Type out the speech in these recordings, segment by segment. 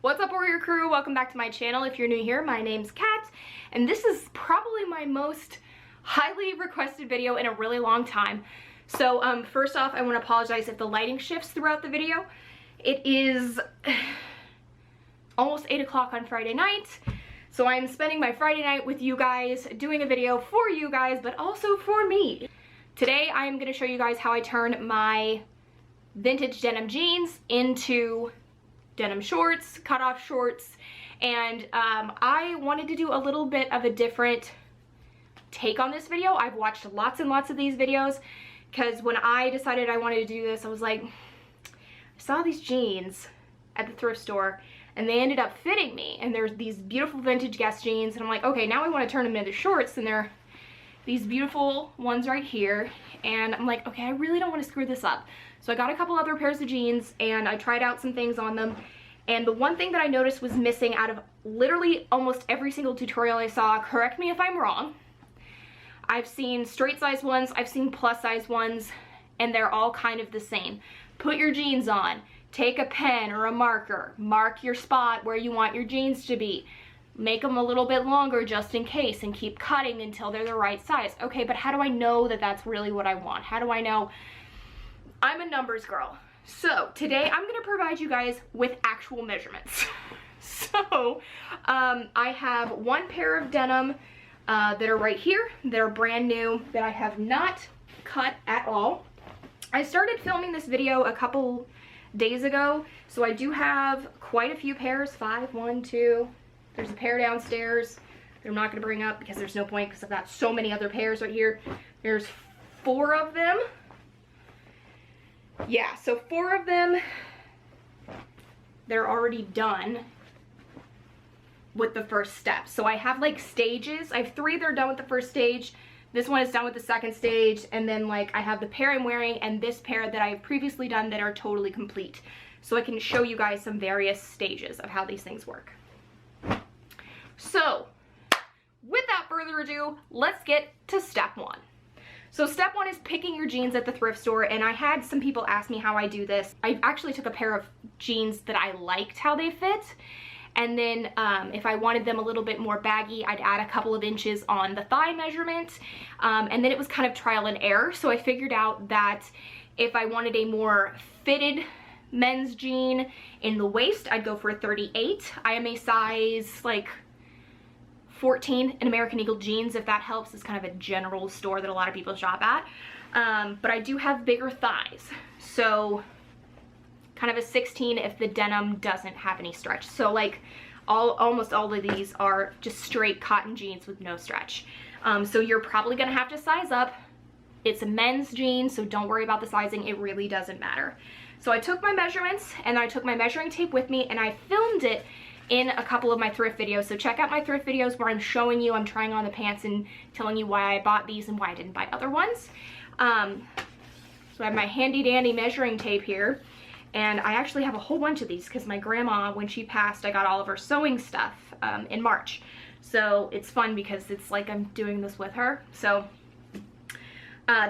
What's up, Warrior Crew? Welcome back to my channel. If you're new here, my name's Kat, and this is probably my most highly requested video in a really long time. So first off, I want to apologize if the lighting shifts throughout the video. It is almost 8 o'clock on Friday night, so I'm spending my Friday night with you guys, doing a video for you guys, but also for me. Today, I'm going to show you guys how I turn my vintage denim jeans into denim shorts, cutoff shorts, and I wanted to do a little bit of a different take on this video. I've watched lots and lots of these videos because when I decided I wanted to do this, I was like, I saw these jeans at the thrift store and they ended up fitting me, and there's these beautiful vintage Guess jeans, and I'm like, okay, now I want to turn them into shorts, and they're these beautiful ones right here, and I'm like, okay, I really don't want to screw this up. So I got a couple other pairs of jeans and I tried out some things on them, and the one thing that I noticed was missing out of literally almost every single tutorial I saw, correct me if I'm wrong, I've seen straight size ones, I've seen plus size ones, and they're all kind of the same. Put your jeans on, take a pen or a marker, mark your spot where you want your jeans to be, make them a little bit longer just in case, and keep cutting until they're the right size. Okay, but how do I know that that's really what I want? How do I know? I'm a numbers girl. So today I'm going to provide you guys with actual measurements. So I have one pair of denim that are right here, that are brand new, that I have not cut at all. I started filming this video a couple days ago, so I do have quite a few pairs. 5, 1, 2. There's a pair downstairs that I'm not going to bring up because there's no point because I've got so many other pairs right here. There's 4 of them. Yeah, so 4 of them, they're already done with the first step. So I have like stages. I have 3 that are done with the first stage. This one is done with the second stage. And then like I have the pair I'm wearing and this pair that I have previously done that are totally complete. So I can show you guys some various stages of how these things work. So, without further ado, let's get to step 1. So step 1 is picking your jeans at the thrift store, and I had some people ask me how I do this. I actually took a pair of jeans that I liked how they fit, and then if I wanted them a little bit more baggy, I'd add a couple of inches on the thigh measurement, and then it was kind of trial and error. So I figured out that if I wanted a more fitted men's jean in the waist, I'd go for a 38. I am a size like 14 in American Eagle jeans, if that helps. It's kind of a general store that a lot of people shop at. But I do have bigger thighs. So kind of a 16 if the denim doesn't have any stretch. So like almost all of these are just straight cotton jeans with no stretch. So you're probably gonna have to size up. It's a men's jean, so don't worry about the sizing. It really doesn't matter. So I took my measurements and I took my measuring tape with me and I filmed it in a couple of my thrift videos. So check out my thrift videos where I'm showing you, I'm trying on the pants and telling you why I bought these and why I didn't buy other ones. So I have my handy dandy measuring tape here, and I actually have a whole bunch of these because my grandma, when she passed, I got all of her sewing stuff in March. So it's fun because it's like I'm doing this with her. So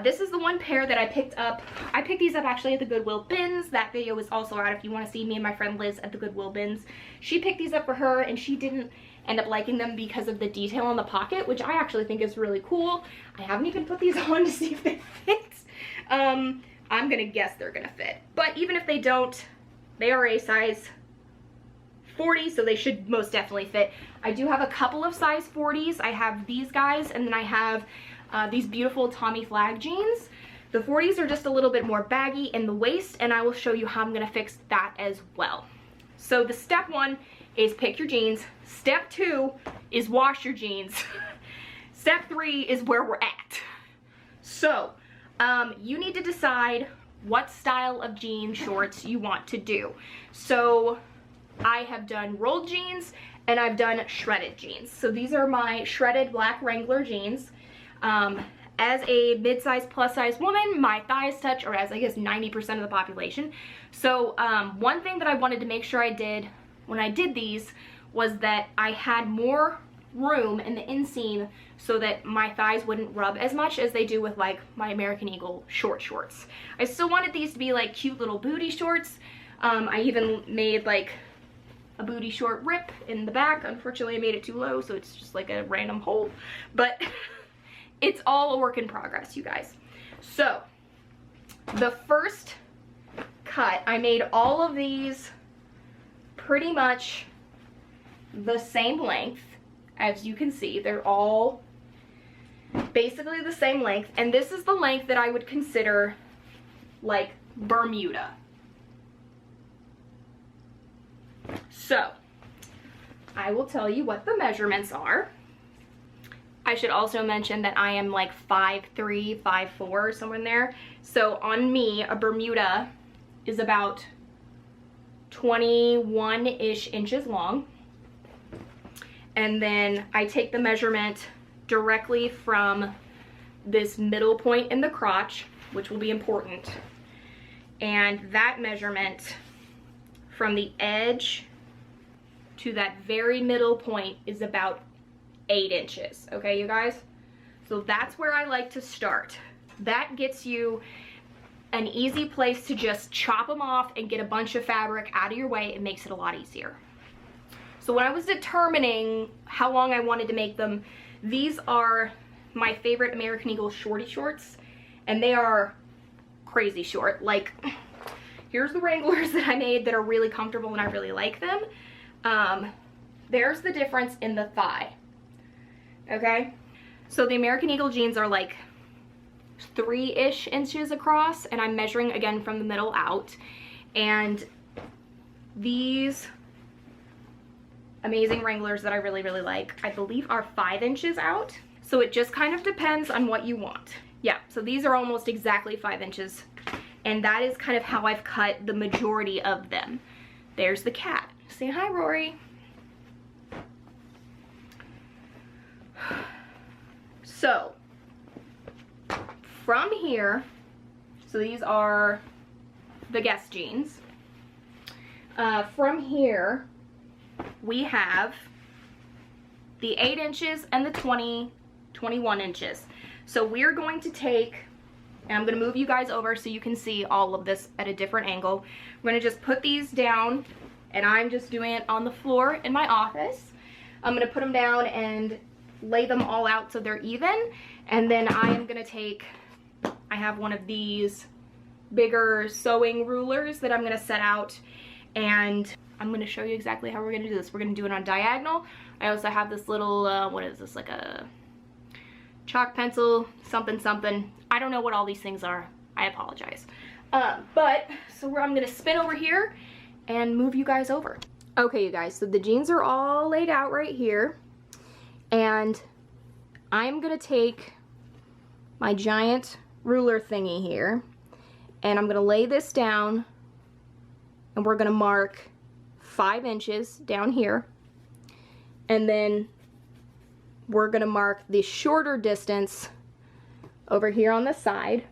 this is the one pair that I picked up. I picked these up actually at the Goodwill bins. That video is also out if you want to see me and my friend Liz at the Goodwill bins. She picked these up for her and she didn't end up liking them because of the detail on the pocket, which I actually think is really cool. I haven't even put these on to see if they fit. I'm gonna guess they're gonna fit. But even if they don't, they are a size 40, so they should most definitely fit. I do have a couple of size 40s. I have these guys, and then I have these beautiful Tommy Flag jeans. The 40s are just a little bit more baggy in the waist, and I will show you how I'm gonna fix that as well. So the step 1 is pick your jeans. Step 2 is wash your jeans. Step 3 is where we're at. So you need to decide what style of jean shorts you want to do. So I have done rolled jeans and I've done shredded jeans. So these are my shredded black Wrangler jeans. As a mid-size plus size woman, my thighs touch, or as I guess 90% of the population. So one thing that I wanted to make sure I did when I did these was that I had more room in the inseam so that my thighs wouldn't rub as much as they do with like my American Eagle shorts. I still wanted these to be like cute little booty shorts. I even made like a booty short rip in the back. Unfortunately, I made it too low, so it's just like a random hole, but it's all a work in progress, you guys. So the first cut, I made all of these pretty much the same length. As you can see, they're all basically the same length, and this is the length that I would consider like Bermuda. So I will tell you what the measurements are. I should also mention that I am like 5'3", 5'4", somewhere in there. So on me, a Bermuda is about 21-ish inches long. And then I take the measurement directly from this middle point in the crotch, which will be important. And that measurement from the edge to that very middle point is about 8 inches. Okay, you guys? So that's where I like to start. That gets you an easy place to just chop them off and get a bunch of fabric out of your way. It makes it a lot easier. So when I was determining how long I wanted to make them, these are my favorite American Eagle shorty shorts, and they are crazy short. Like, here's the Wranglers that I made that are really comfortable and I really like them. There's the difference in the thigh. Okay, so the American Eagle jeans are like 3-ish inches across, and I'm measuring again from the middle out. And these amazing Wranglers that I really, really like, I believe are 5 inches out. So it just kind of depends on what you want. Yeah, so these are almost exactly 5 inches. And that is kind of how I've cut the majority of them. There's the cat. Say hi, Rory. So from here, so these are the Guess jeans. From here, we have the 8 inches and the 21 inches. So we're going to take, and I'm going to move you guys over so you can see all of this at a different angle. We're going to just put these down, and I'm just doing it on the floor in my office. I'm going to put them down and lay them all out so they're even, and then I am going to take, I have one of these bigger sewing rulers that I'm going to set out, and I'm going to show you exactly how we're going to do this. We're going to do it on diagonal. I also have this little, what is this, like a chalk pencil, something, something. I don't know what all these things are. I apologize. But, so I'm going to spin over here and move you guys over. Okay, you guys, so the jeans are all laid out right here. And I'm going to take my giant ruler thingy here, and I'm going to lay this down, and we're going to mark 5 inches down here, and then we're going to mark the shorter distance over here on the side.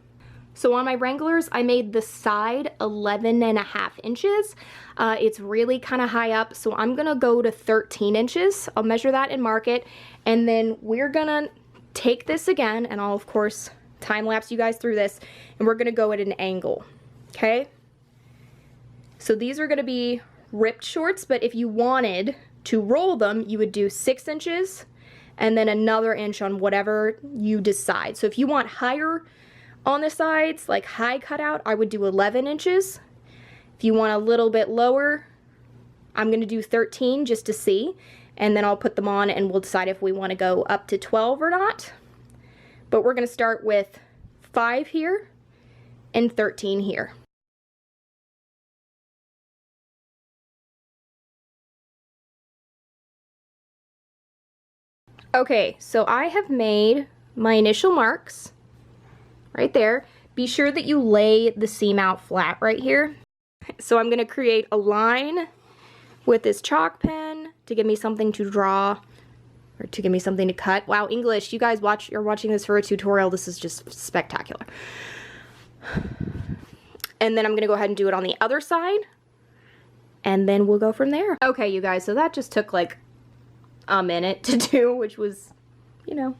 So on my Wranglers, I made the side 11.5 inches. It's really kind of high up, so I'm going to go to 13 inches. I'll measure that and mark it, and then we're going to take this again, and I'll, of course, time-lapse you guys through this, and we're going to go at an angle, okay? So these are going to be ripped shorts, but if you wanted to roll them, you would do 6 inches, and then another inch on whatever you decide. So if you want higher on the sides, like high cutout, I would do 11 inches. If you want a little bit lower, I'm going to do 13 just to see, and then I'll put them on and we'll decide if we want to go up to 12 or not. But we're going to start with 5 here and 13 here. Okay, so I have made my initial marks right there. Be sure that you lay the seam out flat right here. So I'm going to create a line with this chalk pen to give me something to draw, or to give me something to cut. Wow, English, you guys you're watching this for a tutorial. This is just spectacular. And then I'm going to go ahead and do it on the other side, and then we'll go from there. Okay, you guys, so that just took like a minute to do, which was, you know,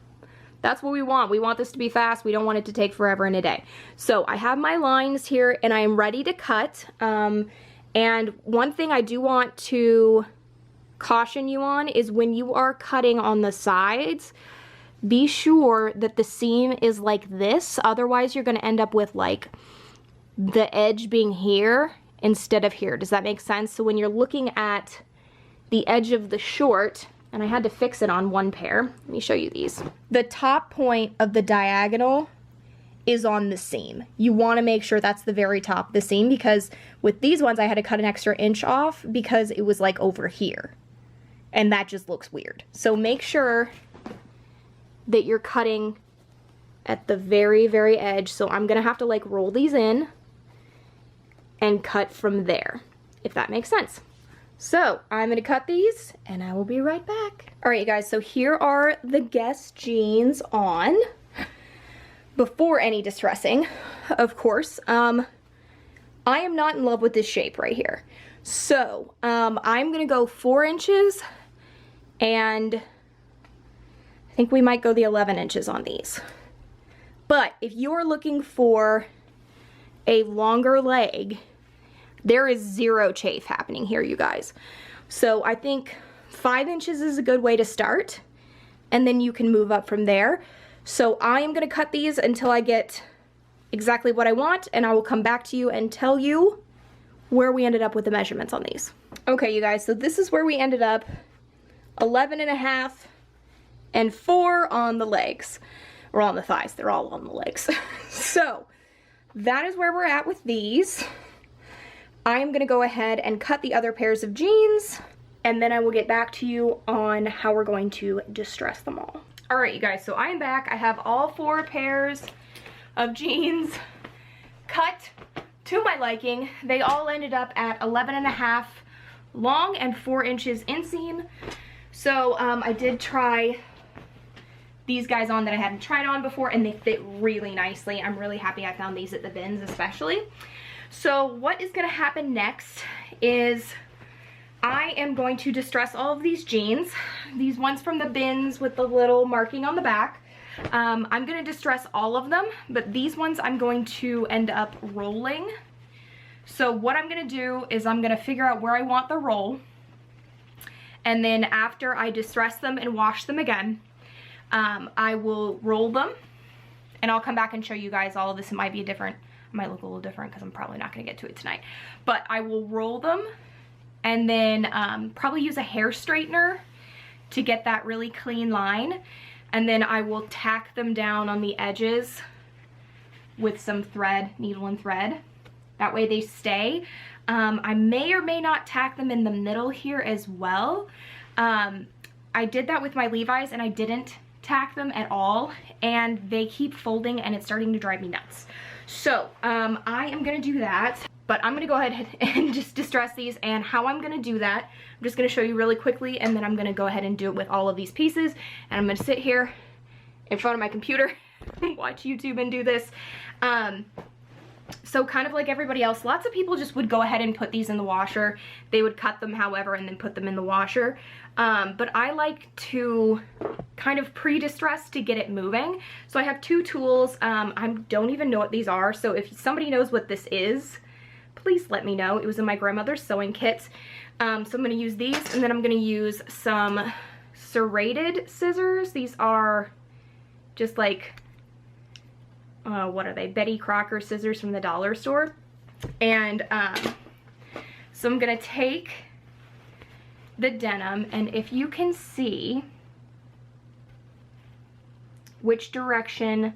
that's what we want. We want this to be fast. We don't want it to take forever and a day. So I have my lines here and I am ready to cut. And one thing I do want to caution you on is when you are cutting on the sides, be sure that the seam is like this. Otherwise, you're going to end up with like the edge being here instead of here. Does that make sense? So when you're looking at the edge of the short, and I had to fix it on one pair. Let me show you these. The top point of the diagonal is on the seam. You want to make sure that's the very top of the seam, because with these ones I had to cut an extra inch off because it was like over here. And that just looks weird. So make sure that you're cutting at the very, very edge. So I'm gonna have to like roll these in and cut from there, if that makes sense. So I'm gonna cut these and I will be right back. All right, you guys, so here are the Guess jeans on before any distressing, of course. I am not in love with this shape right here. So I'm gonna go 4 inches, and I think we might go the 11 inches on these. But if you're looking for a longer leg, there is zero chafe happening here, you guys. So I think 5 inches is a good way to start, and then you can move up from there. So I am gonna cut these until I get exactly what I want, and I will come back to you and tell you where we ended up with the measurements on these. Okay, you guys, so this is where we ended up. 11.5 and 4 on the legs, or on the thighs. They're all on the legs. So that is where we're at with these. I am gonna go ahead and cut the other pairs of jeans, and then I will get back to you on how we're going to distress them all. All right, you guys, so I am back. I have all 4 pairs of jeans cut to my liking. They all ended up at 11.5 long and 4 inches inseam. So I did try these guys on that I hadn't tried on before, and they fit really nicely. I'm really happy I found these at the bins especially. So what is gonna happen next is I am going to distress all of these jeans. These ones from the bins with the little marking on the back. I'm gonna distress all of them, but these ones I'm going to end up rolling. So what I'm gonna do is I'm gonna figure out where I want the roll, and then after I distress them and wash them again, I will roll them, and I'll come back and show you guys all of this. It might be different, it might look a little different because I'm probably not gonna get to it tonight, but I will roll them and then probably use a hair straightener to get that really clean line, and then I will tack them down on the edges with some thread, needle and thread. That way they stay. I may or may not tack them in the middle here as well. I did that with my Levi's and I didn't tack them at all, and they keep folding and it's starting to drive me nuts. So I am gonna do that, but I'm gonna go ahead and just distress these, and how I'm gonna do that, I'm just gonna show you really quickly, and then I'm gonna go ahead and do it with all of these pieces, and I'm gonna sit here in front of my computer watch YouTube and do this. So kind of like everybody else, lots of people just would go ahead and put these in the washer. They would cut them however and then put them in the washer. But I like to kind of pre-distress to get it moving. So I have 2 tools. I don't even know what these are. So if somebody knows what this is, please let me know. It was in my grandmother's sewing kit. So I'm gonna use these, and then I'm gonna use some serrated scissors. These are just like, what are they? Betty Crocker scissors from the dollar store. And so I'm gonna take the denim, and if you can see which direction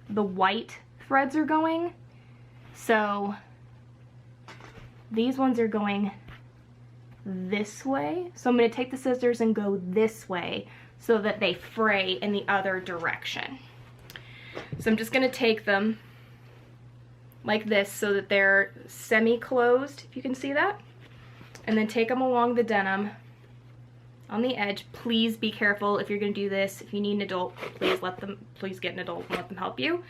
the white threads are going, so these ones are going this way. So I'm gonna take the scissors and go this way so that they fray in the other direction. So I'm just gonna take them like this so that they're semi-closed, if you can see that, and then take them along the denim on the edge. Please be careful if you're gonna do this. If you need an adult, please get an adult and let them help you.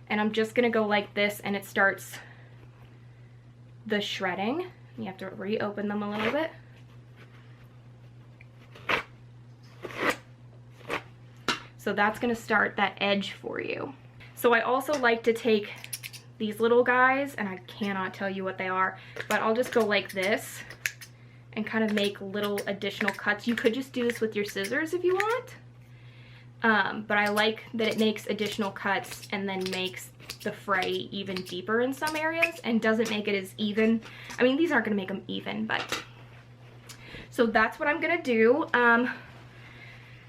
And I'm just gonna go like this, and it starts the shredding. You have to reopen them a little bit. So that's gonna start that edge for you. So I also like to take these little guys, and I cannot tell you what they are, but I'll just go like this and kind of make little additional cuts. You could just do this with your scissors if you want. But I like that it makes additional cuts and then makes the fray even deeper in some areas and doesn't make it as even. I mean, these aren't gonna make them even, but. So that's what I'm gonna do.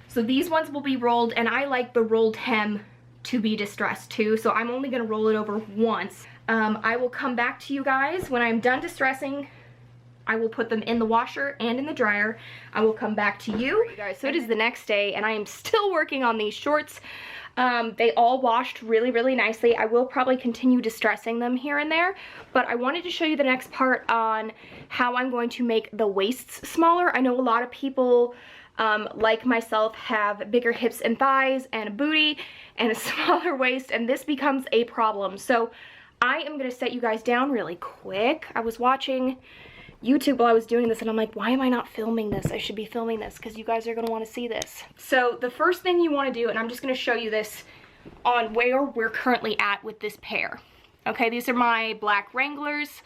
So these ones will be rolled, and I like the rolled hem to be distressed too, so I'm only gonna roll it over once. I will come back to you guys when I'm done distressing. I will put them in the washer and in the dryer. I will come back to you guys. So it is the next day, and I am still working on these shorts. They all washed really, really nicely. I will probably continue distressing them here and there, but I wanted to show you the next part on how I'm going to make the waists smaller. I know a lot of people, like myself, have bigger hips and thighs and a booty and a smaller waist, and this becomes a problem. So I am gonna set you guys down really quick. I was watching YouTube while I was doing this, and I'm like, why am I not filming this? I should be filming this because you guys are going to want to see this. So the first thing you want to do, and I'm just going to show you this on where we're currently at with this pair. Okay, these are my black Wranglers,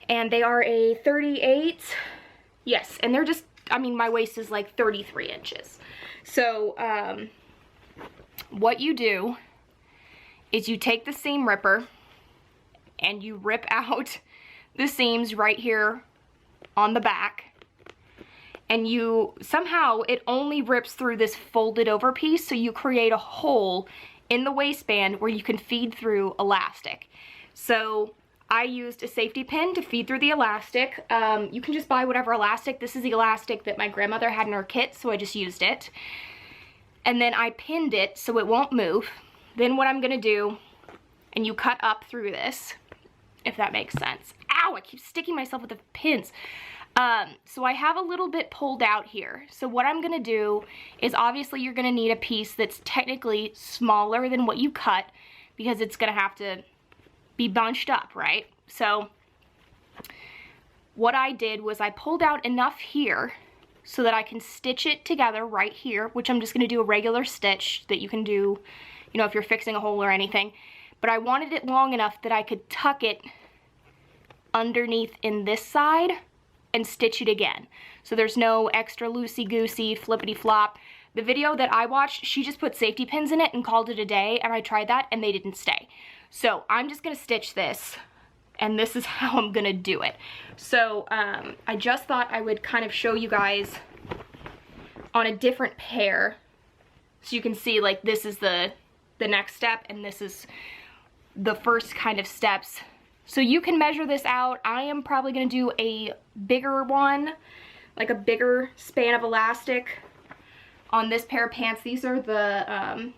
and they are a 38. Yes, and they're just, I mean, my waist is like 33 inches. So what you do is you take the seam ripper and you rip out the seams right here on the back, and you somehow it only rips through this folded over piece, so you create a hole in the waistband where you can feed through elastic. So I used a safety pin to feed through the elastic. You can just buy whatever elastic. This is the elastic that my grandmother had in her kit, so I just used it. And then I pinned it so it won't move. Then what I'm gonna do, and you cut up through this, if that makes sense. Ow, I keep sticking myself with the pins. So I have a little bit pulled out here. So what I'm gonna do is, obviously you're gonna need a piece that's technically smaller than what you cut, because it's gonna have to be bunched up, right? So what I did was I pulled out enough here so that I can stitch it together right here, which I'm just gonna do a regular stitch that you can do, you know, if you're fixing a hole or anything. But I wanted it long enough that I could tuck it underneath in this side and stitch it again. So there's no extra loosey-goosey, flippity-flop. The video that I watched, she just put safety pins in it and called it a day, and I tried that and they didn't stay. So I'm just gonna stitch this, and this is how I'm gonna do it. So I just thought I would kind of show you guys on a different pair, so you can see, like, this is the next step, and this is the first kind of steps. So you can measure this out. I am probably gonna do a bigger one, like a bigger span of elastic on this pair of pants. These are the,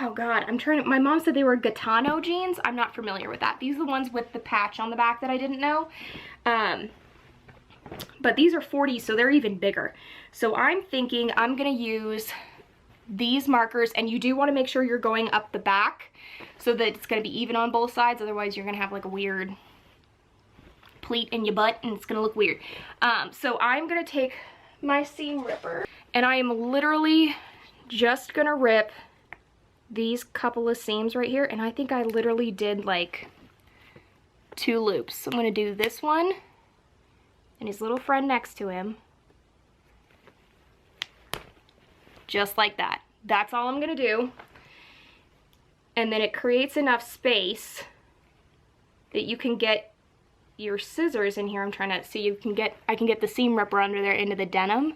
oh God, my mom said they were Gitano jeans. I'm not familiar with that. These are the ones with the patch on the back that I didn't know. But these are 40, so they're even bigger. So I'm thinking I'm gonna use these markers, and you do want to make sure you're going up the back so that it's going to be even on both sides, otherwise you're going to have like a weird pleat in your butt and it's going to look weird. So I'm going to take my seam ripper, and I am literally just going to rip these couple of seams right here, and I think I literally did like 2 loops. So I'm going to do this one and his little friend next to him. Just like that. That's all I'm gonna do. And then it creates enough space that you can get your scissors in here. I'm trying to see, I can get the seam ripper under there into the denim.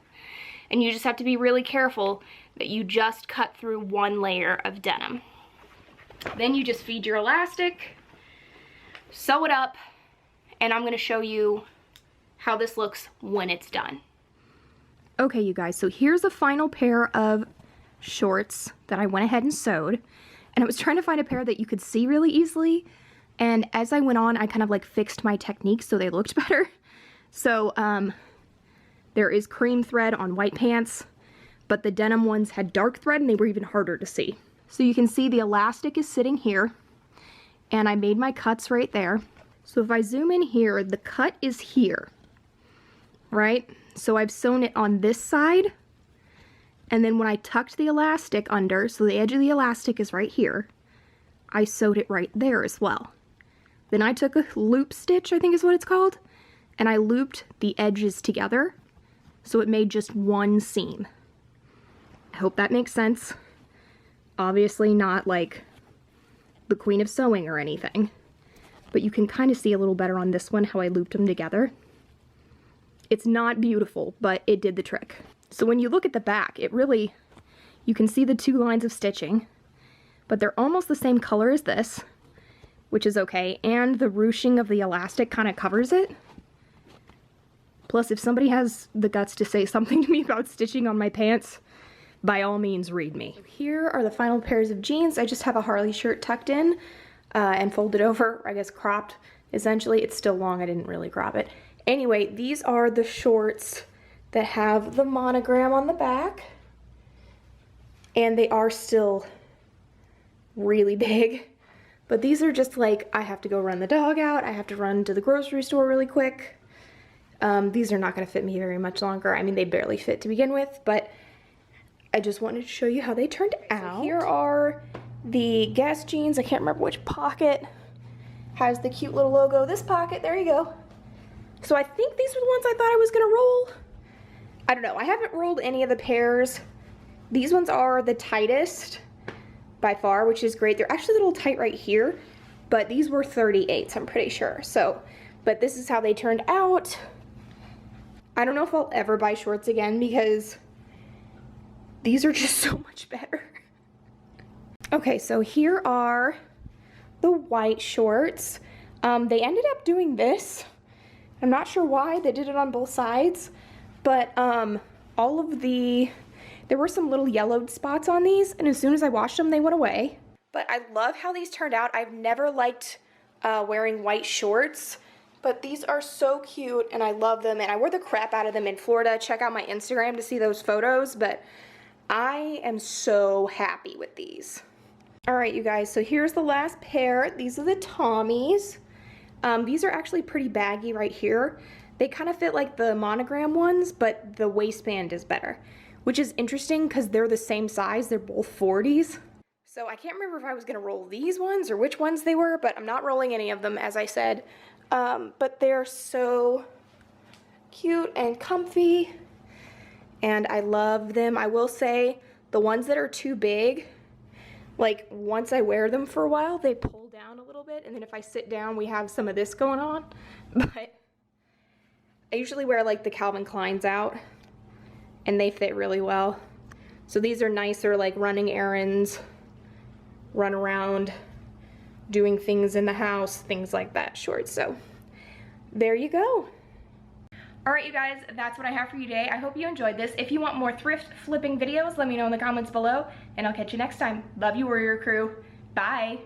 And you just have to be really careful that you just cut through one layer of denim. Then you just feed your elastic, sew it up, and I'm gonna show you how this looks when it's done. Okay, you guys, so here's a final pair of shorts that I went ahead and sewed, and I was trying to find a pair that you could see really easily, and as I went on, I kind of like fixed my technique so they looked better. So there is cream thread on white pants, but the denim ones had dark thread and they were even harder to see. So you can see the elastic is sitting here, and I made my cuts right there. So if I zoom in here, the cut is here, right? So I've sewn it on this side, and then when I tucked the elastic under, so the edge of the elastic is right here, I sewed it right there as well. Then I took a loop stitch, I think is what it's called, and I looped the edges together so it made just one seam. I hope that makes sense. Obviously not like the queen of sewing or anything, but you can kind of see a little better on this one how I looped them together. It's not beautiful, but it did the trick. So when you look at the back, it really, you can see the two lines of stitching, but they're almost the same color as this, which is okay, and the ruching of the elastic kind of covers it. Plus, if somebody has the guts to say something to me about stitching on my pants, by all means read me. Here are the final pairs of jeans. I just have a Harley shirt tucked in and folded over, I guess cropped. Essentially, it's still long, I didn't really crop it. Anyway, these are the shorts that have the monogram on the back, and they are still really big. But these are just like, I have to go run the dog out, I have to run to the grocery store really quick. These are not gonna fit me very much longer. I mean, they barely fit to begin with, but I just wanted to show you how they turned out. So here are the Guess jeans. I can't remember which pocket has the cute little logo. This pocket, there you go. So I think these were the ones I thought I was gonna roll. I don't know, I haven't rolled any of the pairs. These ones are the tightest by far, which is great. They're actually a little tight right here, but these were 38s, I'm pretty sure. So, but this is how they turned out. I don't know if I'll ever buy shorts again because these are just so much better. Okay, so here are the white shorts. They ended up doing this. I'm not sure why they did it on both sides, but all of the, there were some little yellowed spots on these, and as soon as I washed them, they went away. But I love how these turned out. I've never liked wearing white shorts, but these are so cute, and I love them, and I wore the crap out of them in Florida. Check out my Instagram to see those photos, but I am so happy with these. All right, you guys, so here's the last pair. These are the Tommies. These are actually pretty baggy right here. They kind of fit like the monogram ones, but the waistband is better, which is interesting because they're the same size. They're both 40s. So I can't remember if I was gonna roll these ones or which ones they were, but I'm not rolling any of them, as I said. But they're so cute and comfy, and I love them. I will say the ones that are too big, like once I wear them for a while, they pull down a little bit, and then if I sit down, we have some of this going on. But I usually wear like the Calvin Kleins out, and they fit really well. So these are nicer, like running errands, run around, doing things in the house, things like that shorts. So there you go. All right, you guys, that's what I have for you today. I hope you enjoyed this. If you want more thrift flipping videos, let me know in the comments below, and I'll catch you next time. Love you, Warrior Crew. Bye.